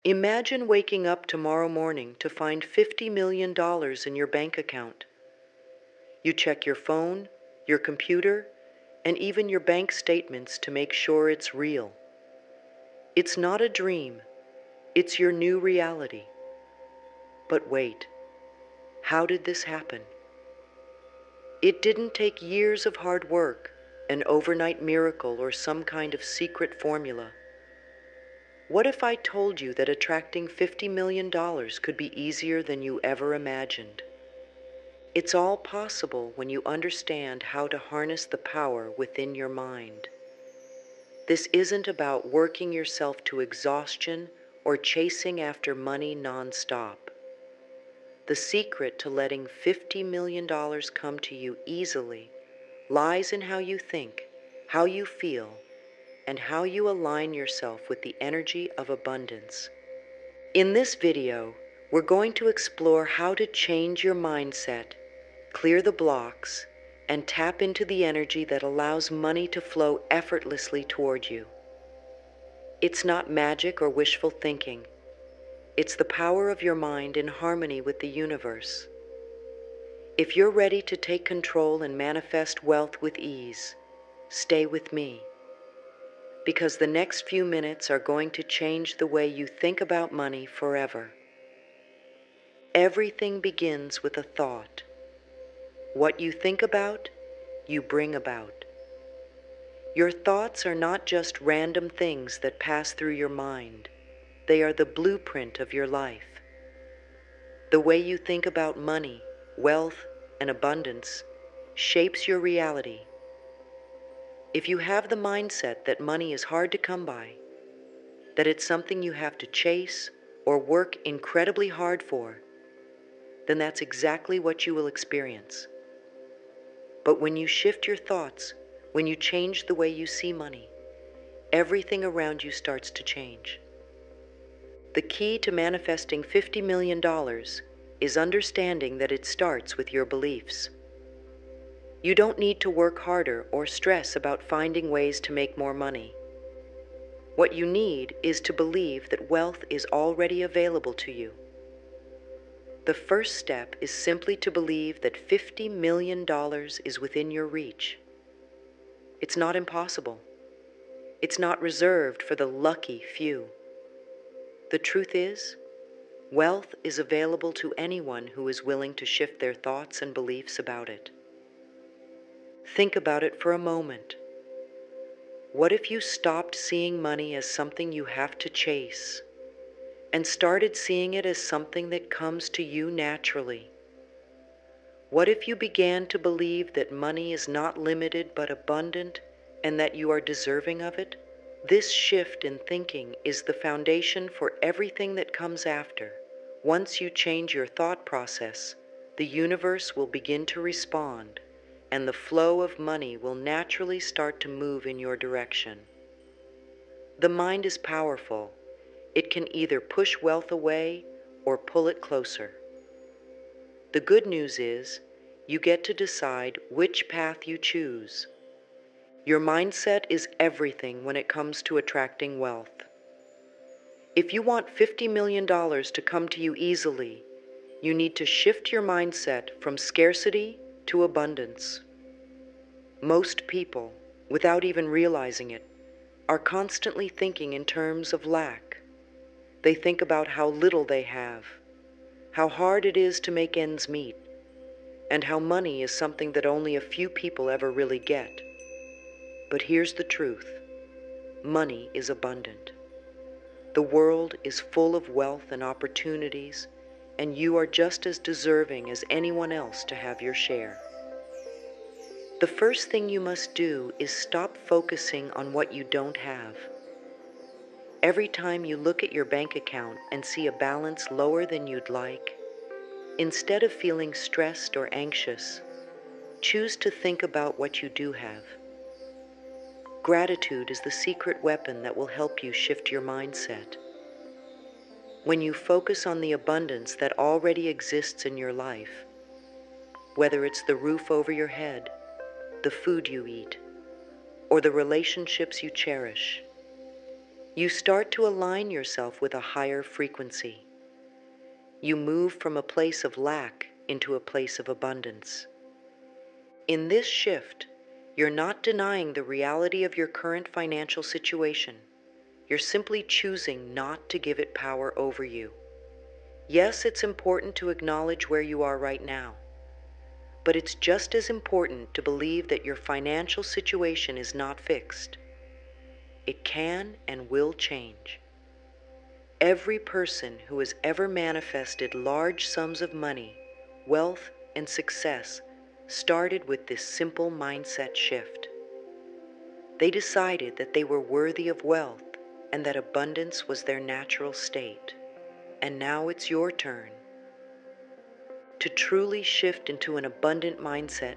Imagine waking up tomorrow morning to find $50 million in your bank account. You check your phone, your computer, and even your bank statements to make sure it's real. It's not a dream, it's your new reality. But wait, how did this happen? It didn't take years of hard work, an overnight miracle, or some kind of secret formula. What if I told you that attracting $50 million could be easier than you ever imagined? It's all possible when you understand how to harness the power within your mind. This isn't about working yourself to exhaustion or chasing after money nonstop. The secret to letting $50 million come to you easily lies in how you think, how you feel, and how you align yourself with the energy of abundance. In this video, we're going to explore how to change your mindset, clear the blocks, and tap into the energy that allows money to flow effortlessly toward you. It's not magic or wishful thinking. It's the power of your mind in harmony with the universe. If you're ready to take control and manifest wealth with ease, stay with me, because the next few minutes are going to change the way you think about money forever. Everything begins with a thought. What you think about, you bring about. Your thoughts are not just random things that pass through your mind. They are the blueprint of your life. The way you think about money, wealth, and abundance shapes your reality. If you have the mindset that money is hard to come by, that it's something you have to chase or work incredibly hard for, then that's exactly what you will experience. But when you shift your thoughts, when you change the way you see money, everything around you starts to change. The key to manifesting $50 million is understanding that it starts with your beliefs. You don't need to work harder or stress about finding ways to make more money. What you need is to believe that wealth is already available to you. The first step is simply to believe that $50 million is within your reach. It's not impossible. It's not reserved for the lucky few. The truth is, wealth is available to anyone who is willing to shift their thoughts and beliefs about it. Think about it for a moment. What if you stopped seeing money as something you have to chase and started seeing it as something that comes to you naturally? What if you began to believe that money is not limited but abundant and that you are deserving of it? This shift in thinking is the foundation for everything that comes after. Once you change your thought process, the universe will begin to respond, and the flow of money will naturally start to move in your direction. The mind is powerful. It can either push wealth away or pull it closer. The good news is, you get to decide which path you choose. Your mindset is everything when it comes to attracting wealth. If you want $50 million to come to you easily, you need to shift your mindset from scarcity to abundance. Most people, without even realizing it, are constantly thinking in terms of lack. They think about how little they have, how hard it is to make ends meet, and how money is something that only a few people ever really get. But here's the truth. Money is abundant. The world is full of wealth and opportunities, and you are just as deserving as anyone else to have your share. The first thing you must do is stop focusing on what you don't have. Every time you look at your bank account and see a balance lower than you'd like, instead of feeling stressed or anxious, choose to think about what you do have. Gratitude is the secret weapon that will help you shift your mindset. When you focus on the abundance that already exists in your life, whether it's the roof over your head, the food you eat, or the relationships you cherish, You start to align yourself with a higher frequency. You move from a place of lack into a place of abundance. In this shift, you're not denying the reality of your current financial situation. You're simply choosing not to give it power over you. Yes, it's important to acknowledge where you are right now, but it's just as important to believe that your financial situation is not fixed. It can and will change. Every person who has ever manifested large sums of money, wealth, and success started with this simple mindset shift. They decided that they were worthy of wealth and that abundance was their natural state. And now it's your turn. To truly shift into an abundant mindset,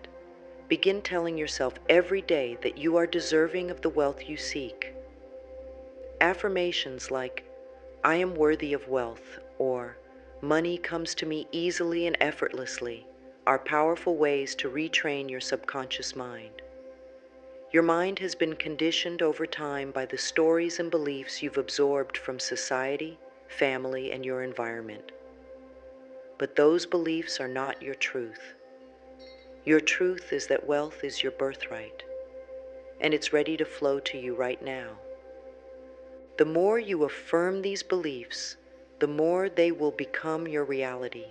begin telling yourself every day that you are deserving of the wealth you seek. Affirmations like, "I am worthy of wealth," or "Money comes to me easily and effortlessly," are powerful ways to retrain your subconscious mind. Your mind has been conditioned over time by the stories and beliefs you've absorbed from society, family, and your environment. But those beliefs are not your truth. Your truth is that wealth is your birthright, and it's ready to flow to you right now. The more you affirm these beliefs, the more they will become your reality.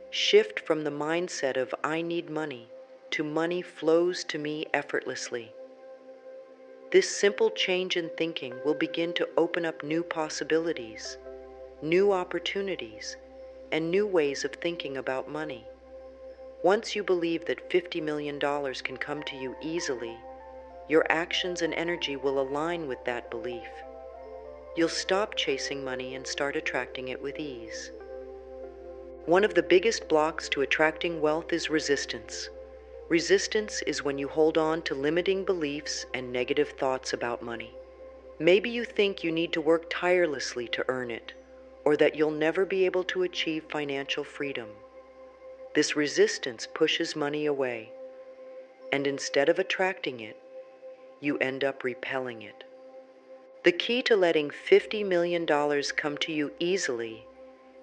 Shift from the mindset of "I need money" to "Money flows to me effortlessly." This simple change in thinking will begin to open up new possibilities, new opportunities, and new ways of thinking about money. Once you believe that $50 million can come to you easily, your actions and energy will align with that belief. You'll stop chasing money and start attracting it with ease. One of the biggest blocks to attracting wealth is resistance. Resistance is when you hold on to limiting beliefs and negative thoughts about money. Maybe you think you need to work tirelessly to earn it, or that you'll never be able to achieve financial freedom. This resistance pushes money away, and instead of attracting it, you end up repelling it. The key to letting $50 million come to you easily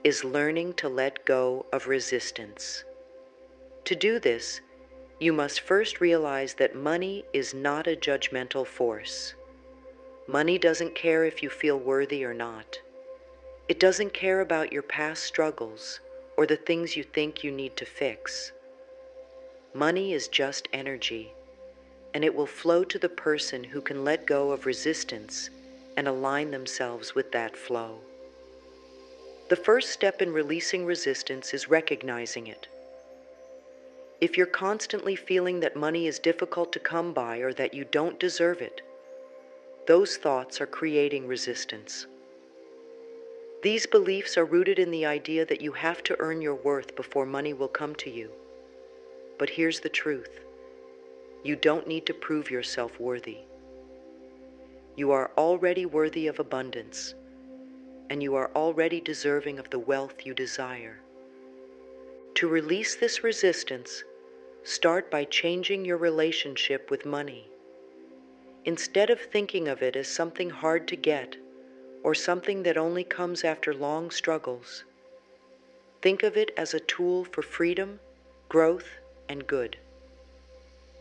is learning to let go of resistance. To do this, you must first realize that money is not a judgmental force. Money doesn't care if you feel worthy or not. It doesn't care about your past struggles or the things you think you need to fix. Money is just energy, and it will flow to the person who can let go of resistance and align themselves with that flow. The first step in releasing resistance is recognizing it. If you're constantly feeling that money is difficult to come by or that you don't deserve it, those thoughts are creating resistance. These beliefs are rooted in the idea that you have to earn your worth before money will come to you. But here's the truth. You don't need to prove yourself worthy. You are already worthy of abundance, and you are already deserving of the wealth you desire. To release this resistance, start by changing your relationship with money. Instead of thinking of it as something hard to get or something that only comes after long struggles, think of it as a tool for freedom, growth, and good.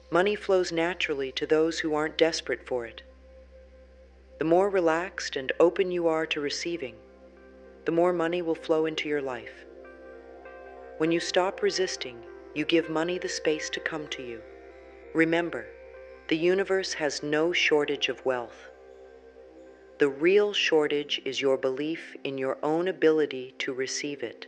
Money flows naturally to those who aren't desperate for it. The more relaxed and open you are to receiving, the more money will flow into your life. When you stop resisting, you give money the space to come to you. Remember, the universe has no shortage of wealth. The real shortage is your belief in your own ability to receive it.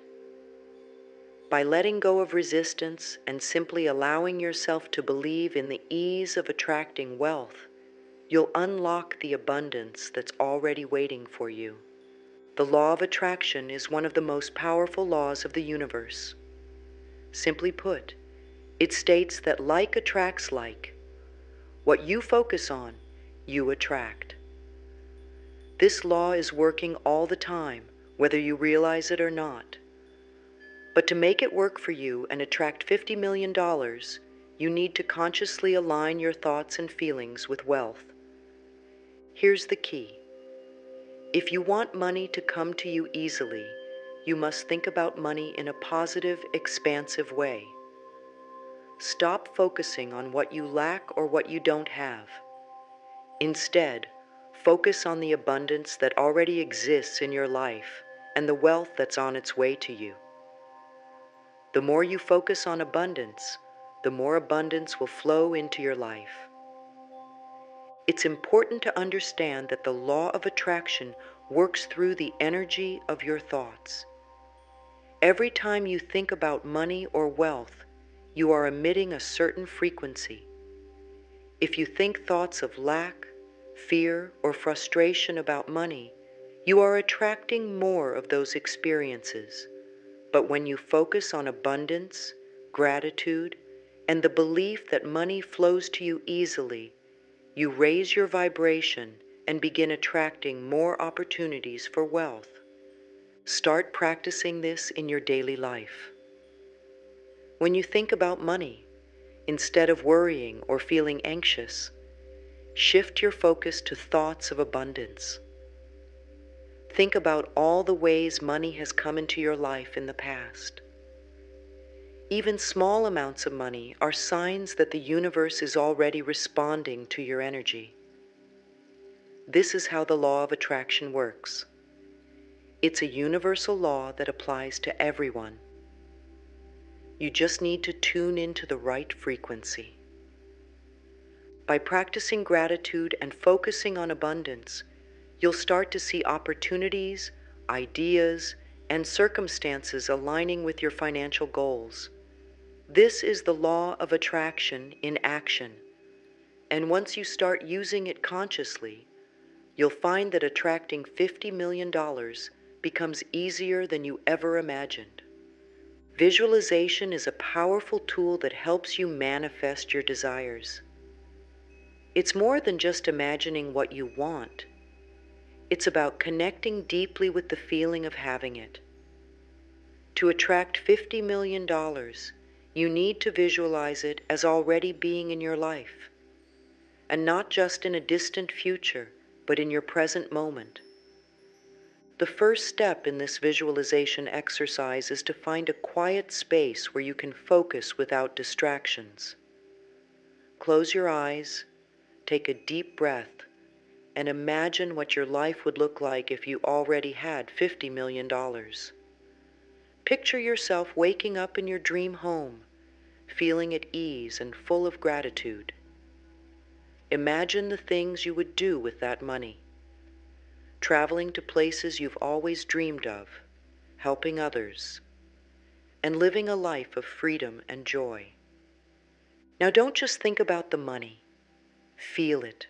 By letting go of resistance and simply allowing yourself to believe in the ease of attracting wealth, you'll unlock the abundance that's already waiting for you. The law of attraction is one of the most powerful laws of the universe. Simply put, it states that like attracts like. What you focus on, you attract. This law is working all the time, whether you realize it or not. But to make it work for you and attract $50 million, you need to consciously align your thoughts and feelings with wealth. Here's the key. If you want money to come to you easily, you must think about money in a positive, expansive way. Stop focusing on what you lack or what you don't have. Instead, focus on the abundance that already exists in your life and the wealth that's on its way to you. The more you focus on abundance, the more abundance will flow into your life. It's important to understand that the law of attraction works through the energy of your thoughts. Every time you think about money or wealth, you are emitting a certain frequency. If you think thoughts of lack, fear, or frustration about money, you are attracting more of those experiences. But when you focus on abundance, gratitude, and the belief that money flows to you easily, you raise your vibration and begin attracting more opportunities for wealth. Start practicing this in your daily life. When you think about money, instead of worrying or feeling anxious, shift your focus to thoughts of abundance. Think about all the ways money has come into your life in the past. Even small amounts of money are signs that the universe is already responding to your energy. This is how the law of attraction works. It's a universal law that applies to everyone. You just need to tune into the right frequency. By practicing gratitude and focusing on abundance, you'll start to see opportunities, ideas, and circumstances aligning with your financial goals. This is the law of attraction in action, and once you start using it consciously, you'll find that attracting $50 million becomes easier than you ever imagined. Visualization is a powerful tool that helps you manifest your desires. It's more than just imagining what you want. It's about connecting deeply with the feeling of having it. To attract $50 million, you need to visualize it as already being in your life, and not just in a distant future, but in your present moment. The first step in this visualization exercise is to find a quiet space where you can focus without distractions. Close your eyes, take a deep breath, and imagine what your life would look like if you already had $50 million. Picture yourself waking up in your dream home, feeling at ease and full of gratitude. Imagine the things you would do with that money. Traveling to places you've always dreamed of, helping others, and living a life of freedom and joy. Now don't just think about the money. Feel it.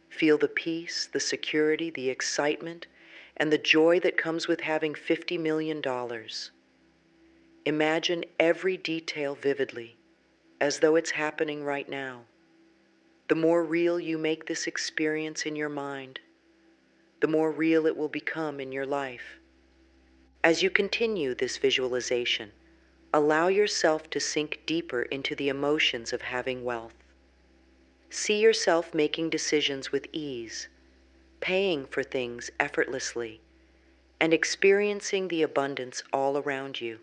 Feel the peace, the security, the excitement, and the joy that comes with having $50 million. Imagine every detail vividly, as though it's happening right now. The more real you make this experience in your mind, the more real it will become in your life. As you continue this visualization, allow yourself to sink deeper into the emotions of having wealth. See yourself making decisions with ease, paying for things effortlessly, and experiencing the abundance all around you.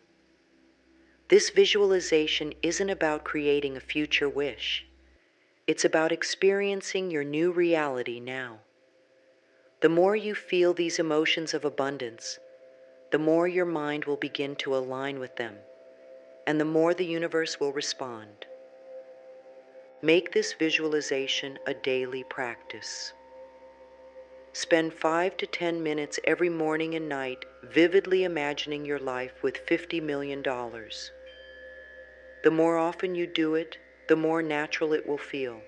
This visualization isn't about creating a future wish. It's about experiencing your new reality now. The more you feel these emotions of abundance, the more your mind will begin to align with them, and the more the universe will respond. Make this visualization a daily practice. Spend 5 to 10 minutes every morning and night vividly imagining your life with $50 million. The more often you do it, the more natural it will feel,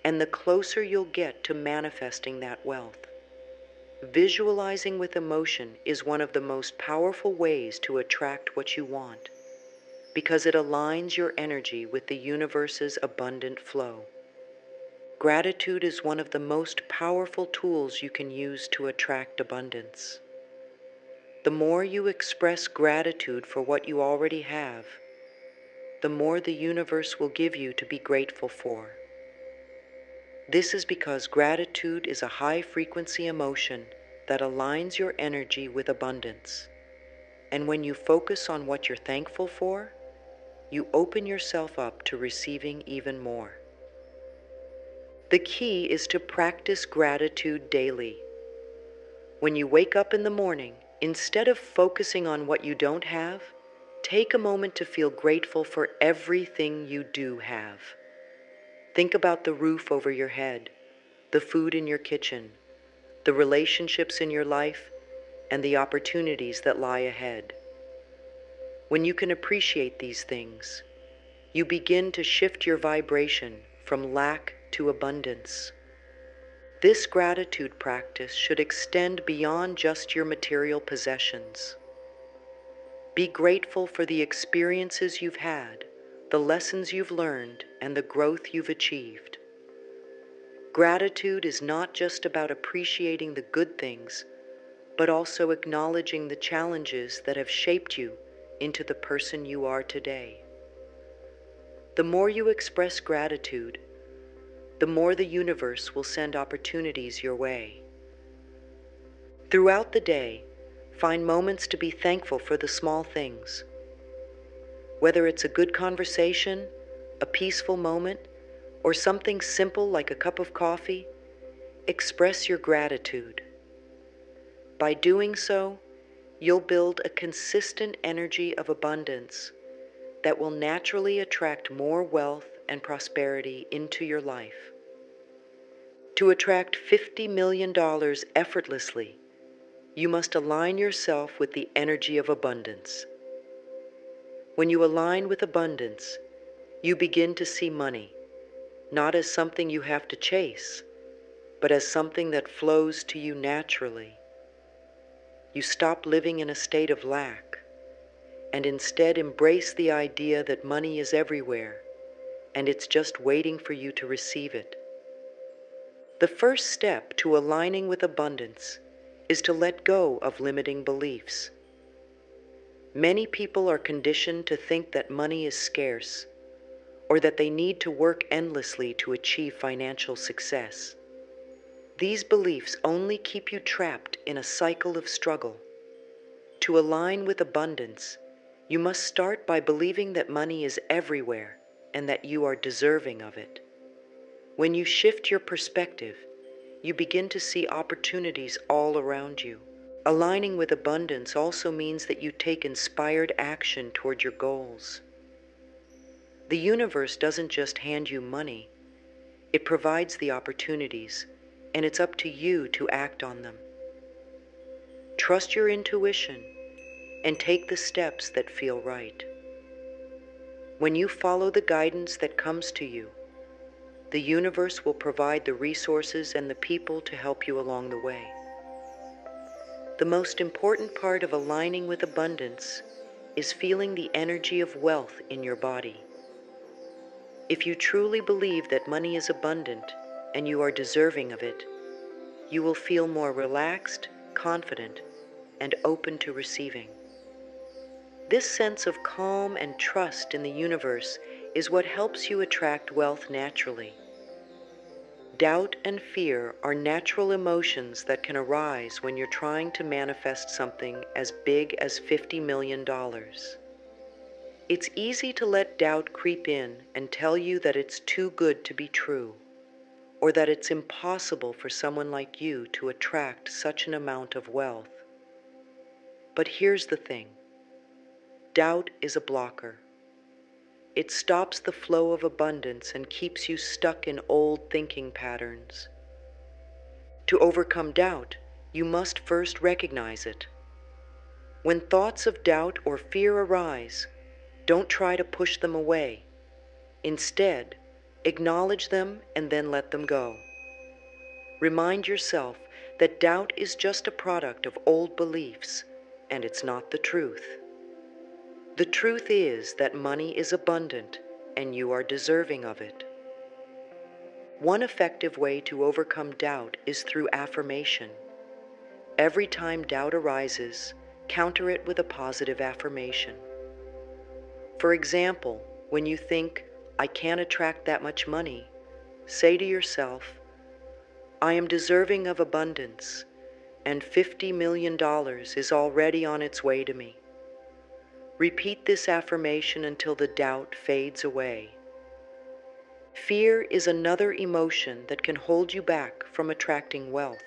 and the closer you'll get to manifesting that wealth. Visualizing with emotion is one of the most powerful ways to attract what you want, because it aligns your energy with the universe's abundant flow. Gratitude is one of the most powerful tools you can use to attract abundance. The more you express gratitude for what you already have, the more the universe will give you to be grateful for. This is because gratitude is a high-frequency emotion that aligns your energy with abundance. And when you focus on what you're thankful for, you open yourself up to receiving even more. The key is to practice gratitude daily. When you wake up in the morning, instead of focusing on what you don't have, take a moment to feel grateful for everything you do have. Think about the roof over your head, the food in your kitchen, the relationships in your life, and the opportunities that lie ahead. When you can appreciate these things, you begin to shift your vibration from lack to abundance. This gratitude practice should extend beyond just your material possessions. Be grateful for the experiences you've had, the lessons you've learned, and the growth you've achieved. Gratitude is not just about appreciating the good things, but also acknowledging the challenges that have shaped you into the person you are today. The more you express gratitude, the more the universe will send opportunities your way. Throughout the day, find moments to be thankful for the small things. Whether it's a good conversation, a peaceful moment, or something simple like a cup of coffee, express your gratitude. By doing so, you'll build a consistent energy of abundance that will naturally attract more wealth and prosperity into your life. To attract $50 million effortlessly, you must align yourself with the energy of abundance. When you align with abundance, you begin to see money, not as something you have to chase, but as something that flows to you naturally. You stop living in a state of lack, and instead embrace the idea that money is everywhere, and it's just waiting for you to receive it. The first step to aligning with abundance is to let go of limiting beliefs. Many people are conditioned to think that money is scarce, or that they need to work endlessly to achieve financial success. These beliefs only keep you trapped in a cycle of struggle. To align with abundance, you must start by believing that money is everywhere and that you are deserving of it. When you shift your perspective, you begin to see opportunities all around you. Aligning with abundance also means that you take inspired action toward your goals. The universe doesn't just hand you money, it provides the opportunities, and it's up to you to act on them. Trust your intuition and take the steps that feel right. When you follow the guidance that comes to you, the universe will provide the resources and the people to help you along the way. The most important part of aligning with abundance is feeling the energy of wealth in your body. If you truly believe that money is abundant and you are deserving of it, you will feel more relaxed, confident, and open to receiving. This sense of calm and trust in the universe is what helps you attract wealth naturally. Doubt and fear are natural emotions that can arise when you're trying to manifest something as big as $50 million. It's easy to let doubt creep in and tell you that it's too good to be true, or that it's impossible for someone like you to attract such an amount of wealth. But here's the thing. Doubt is a blocker. It stops the flow of abundance and keeps you stuck in old thinking patterns. To overcome doubt, you must first recognize it. When thoughts of doubt or fear arise, don't try to push them away. Instead, acknowledge them and then let them go. Remind yourself that doubt is just a product of old beliefs, and it's not the truth. The truth is that money is abundant and you are deserving of it. One effective way to overcome doubt is through affirmation. Every time doubt arises, counter it with a positive affirmation. For example, when you think, "I can't attract that much money," say to yourself, "I am deserving of abundance, and $50 million is already on its way to me. Repeat this affirmation until the doubt fades away. Fear is another emotion that can hold you back from attracting wealth.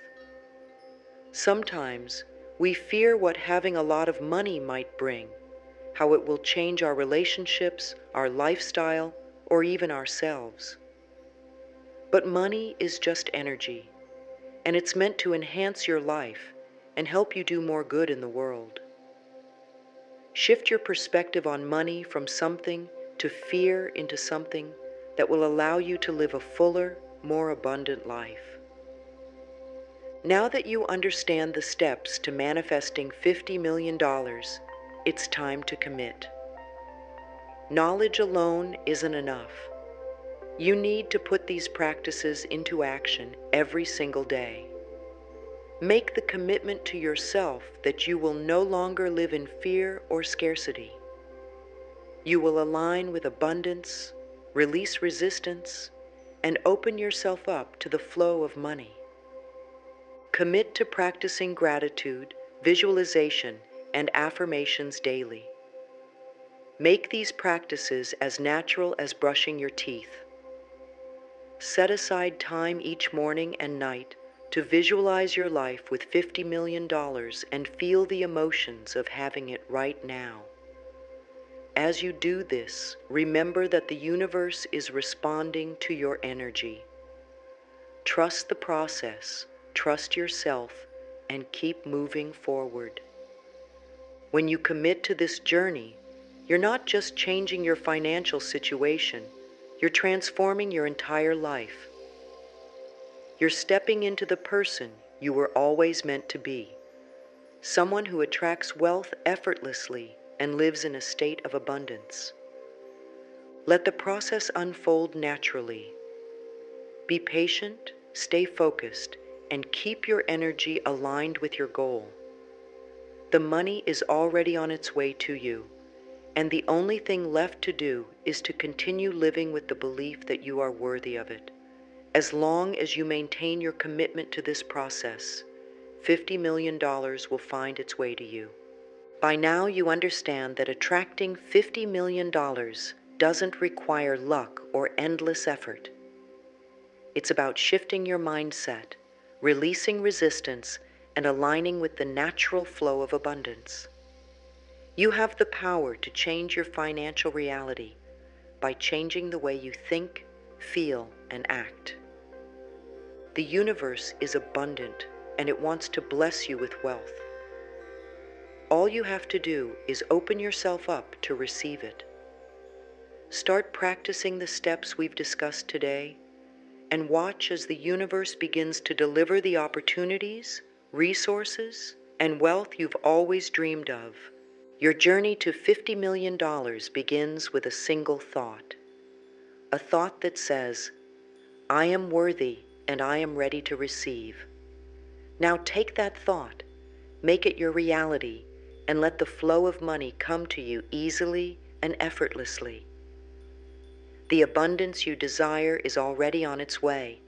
Sometimes we fear what having a lot of money might bring, how it will change our relationships, our lifestyle, or even ourselves. But money is just energy, and it's meant to enhance your life and help you do more good in the world. Shift your perspective on money from something to fear into something that will allow you to live a fuller, more abundant life. Now that you understand the steps to manifesting $50 million, it's time to commit. Knowledge alone isn't enough. You need to put these practices into action every single day. Make the commitment to yourself that you will no longer live in fear or scarcity. You will align with abundance, release resistance, and open yourself up to the flow of money. Commit to practicing gratitude, visualization, and affirmations daily. Make these practices as natural as brushing your teeth. Set aside time each morning and night to visualize your life with $50 million and feel the emotions of having it right now. As you do this, remember that the universe is responding to your energy. Trust the process, trust yourself, and keep moving forward. When you commit to this journey, you're not just changing your financial situation, you're transforming your entire life. You're stepping into the person you were always meant to be, someone who attracts wealth effortlessly and lives in a state of abundance. Let the process unfold naturally. Be patient, stay focused, and keep your energy aligned with your goal. The money is already on its way to you, and the only thing left to do is to continue living with the belief that you are worthy of it. As long as you maintain your commitment to this process, $50 million will find its way to you. By now you understand that attracting $50 million doesn't require luck or endless effort. It's about shifting your mindset, releasing resistance, and aligning with the natural flow of abundance. You have the power to change your financial reality by changing the way you think, feel, and act. The universe is abundant, and it wants to bless you with wealth. All you have to do is open yourself up to receive it. Start practicing the steps we've discussed today, and watch as the universe begins to deliver the opportunities, resources, and wealth you've always dreamed of. Your journey to $50 million begins with a single thought. A thought that says, I am worthy and I am ready to receive. Now take that thought, make it your reality, and let the flow of money come to you easily and effortlessly. The abundance you desire is already on its way.